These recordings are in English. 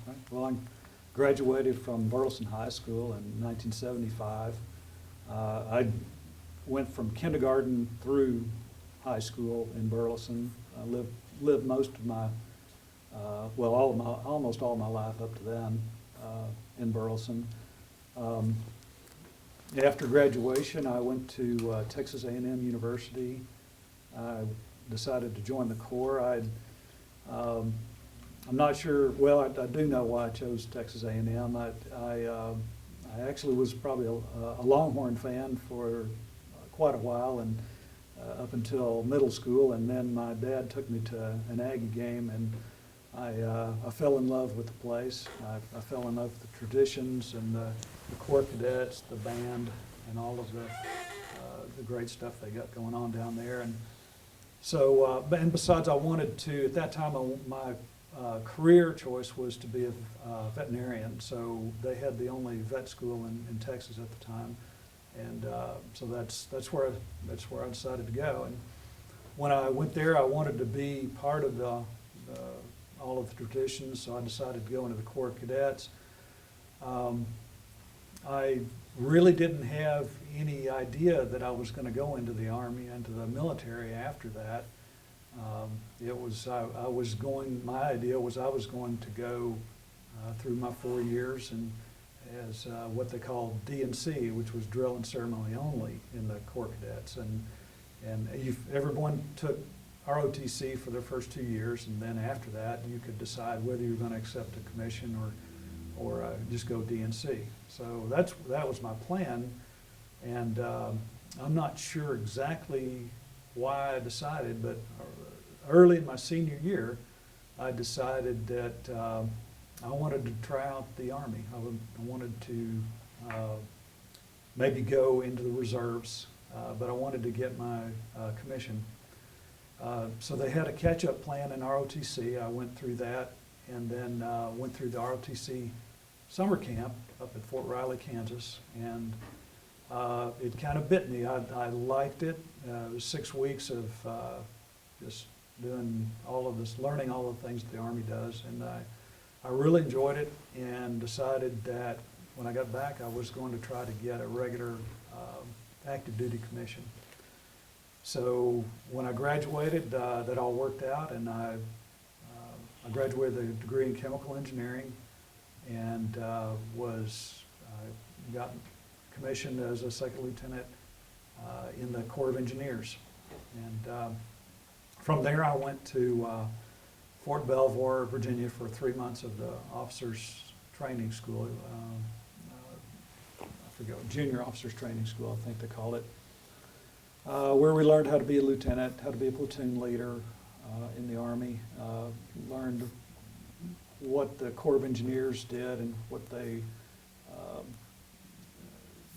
Right. Well, I graduated from Burleson High School in 1975. I went from kindergarten through high school in Burleson. I lived most of my, almost all my life up to then in Burleson. After graduation, I went to Texas A&M University. I decided to join the Corps. I'm not sure, well, I do know why I chose Texas A&M. I actually was probably a Longhorn fan for quite a while, and up until middle school, and then my dad took me to an Aggie game, and I fell in love with the place. I fell in love with the traditions and the Corps cadets, the band, and all of the great stuff they got going on down there. And so, and besides, I wanted to, at that time, my career choice was to be a veterinarian. So they had the only vet school in Texas at the time, and so that's where I decided to go. And when I went there, I wanted to be part of all of the traditions, so I decided to go into the Corps of Cadets. I really didn't have any idea that I was going to go into the Army, into the military after that. My idea was I was going to go through my 4 years and as what they call D&C, which was drill and ceremony only in the Corps Cadets. And everyone took ROTC for their first 2 years, and then after that you could decide whether you're going to accept a commission or just go D&C. So that was my plan, and I'm not sure exactly why I decided, but early in my senior year, I decided that I wanted to try out the Army. I wanted to maybe go into the reserves, but I wanted to get my commission. So they had a catch-up plan in ROTC. I went through that, and then went through the ROTC summer camp up at Fort Riley, Kansas, and it kind of bit me. I liked it. It was 6 weeks of just doing all of this, learning all the things that the Army does, and I really enjoyed it, and decided that when I got back I was going to try to get a regular active duty commission. So when I graduated, that all worked out, and I graduated with a degree in chemical engineering, and got commissioned as a second lieutenant in the Corps of Engineers. And from there I went to Fort Belvoir, Virginia for 3 months of the officers training school. I forget, junior officers training school, I think they call it, where we learned how to be a lieutenant, how to be a platoon leader in the Army, learned what the Corps of Engineers did and what they,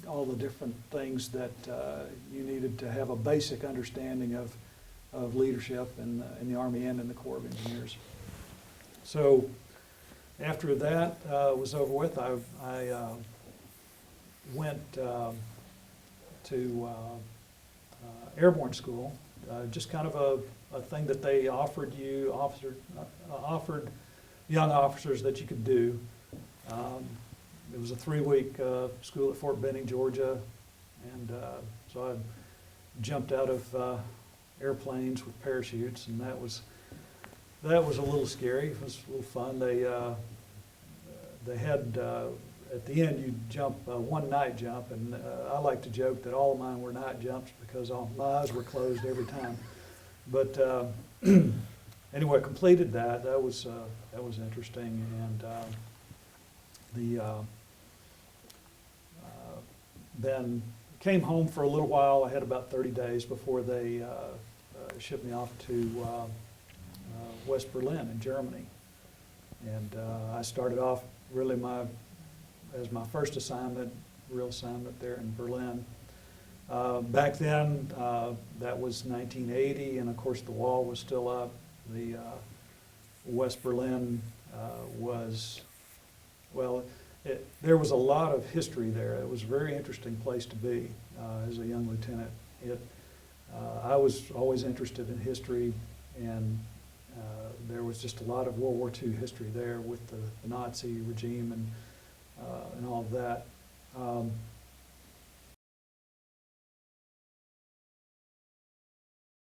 all the different things that you needed to have a basic understanding of leadership in the Army and in the Corps of Engineers. So after that was over with, I went to airborne school, just kind of a thing that they offered young officers that you could do. It was a 3-week school at Fort Benning, Georgia, and so I jumped out of airplanes with parachutes, and that was a little scary. It was a little fun. They had at the end you jump one night jump, and I like to joke that all of mine were night jumps because my eyes were closed every time. But anyway, completed that. That was interesting, and then came home for a little while. I had about 30 days before they shipped me off to West Berlin in Germany, and I started off really as my first assignment, real assignment there in Berlin. Back then, that was 1980, and of course the wall was still up. The West Berlin there was a lot of history there. It was a very interesting place to be as a young lieutenant. I was always interested in history, and There was just a lot of World War II history there with the Nazi regime and all of that.